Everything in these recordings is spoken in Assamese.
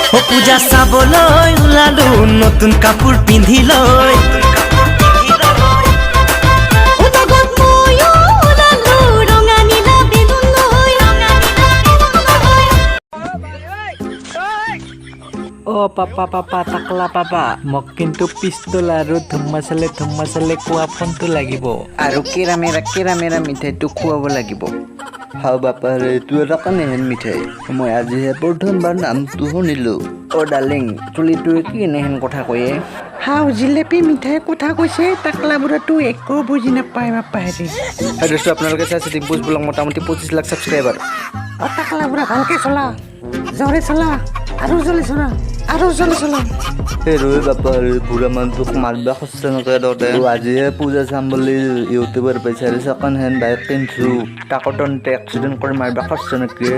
পূজা চাবলৈ ওলালো নতুন কাপোৰ পিন্ধি লৈ Oh papa takla papa mok kintu pistol aru ধুম্মাচালে কোৱা ফোনটো লাগিব আৰু কেৰামেৰা মিঠাইটো খুৱাব লাগিব হাও বাপাৰে এইটো এটা কানেহেন মিঠাই মই আজিহে প্ৰথমবাৰ নামটো শুনিলো অ ডাৰ্লিং চুলিটোৱে কি এনেহেন কথা কয়ে হাও জিলেপি মিঠাই কথা কৈছে টাকলা বুঢ়াটো একো বুজি নাপায় বাপা হেৰি দোস্ত আপোনালোকে চাইছে ডিম্পুজ ব্লগ মোটামুটি 25 লাখ ছাবস্ক্ৰাইবাৰ অ টাকলা বুঢ়া ভালকে চলা জোৰে চলা আৰু জলে চলা এই ৰৈ বাপাৰে বুঢ়া মানুহটোক মাৰিবা খৰচা নকৰে দতে আজিহে পূজা চাম বুলি ইউটিউবৰ বিচাৰি ছেকেণ্ড হেণ্ড বাইক কিনছো টাকটনতে এক্সিডেণ্ট কৰি মাৰিবা খৰচা নকৰে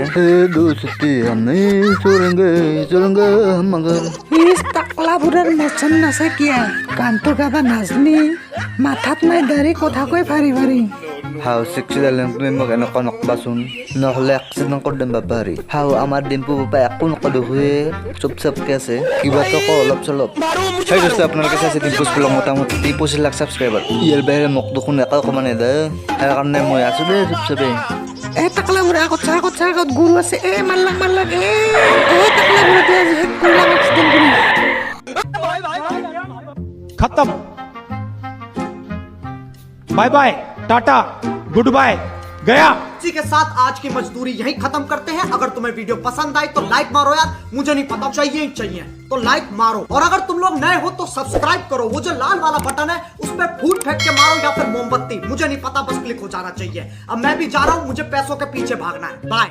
দোস্তি আমি চুৰেংগে মগৰ ইস টাকলা বুঢ়াৰ মচন নাছে কিয়া গানটো গাবা নাজনি মাথাত নাই দাড়ি কথা কৈ ভাৰি হাও শিক্ষি ডালেন তুমি মোক এনেকুৱা নকবাচোন নহ'লে এক্সিডেণ্ট কৰি দিম বাপাৰি হাও আমাৰ ডিম্পু বাপা একো নকলোৱে চুপচাপকে আছে কিবাটো কওঁ অলপ চলপ সেই দোস্ত আপোনালোকে চাইছে ডিম্পুজ ব্লগ মোটামুটি 25 লাখ ছাবস্ক্ৰাইবাৰ ইয়াৰ বাহিৰে মোক দেখোন একো ক'ব নেদে সেইকাৰণে মই আছো দেই চুপচাপে এ টাকলা বুঢ়া আগত গৰু আছে এ মাল্লাক এ টাকলা বুঢ়াটো আজি হেক কৰিলাম এক্সিডেণ্ট কৰি खत्म bye bye tata goodbye गया। इसी के साथ आज की मजदूरी यहीं खत्म करते हैं। अगर तुम्हें वीडियो पसंद आई तो लाइक मारो यार, मुझे नहीं पता चाहिए तो लाइक मारो। और अगर तुम लोग नए हो तो सब्सक्राइब करो, वो जो लाल वाला बटन है उस पर फूट फेंक के मारो या फिर मोमबत्ती, मुझे नहीं पता, बस क्लिक हो जाना चाहिए। अब मैं भी जा रहा हूं, मुझे पैसों के पीछे भागना है। बाय।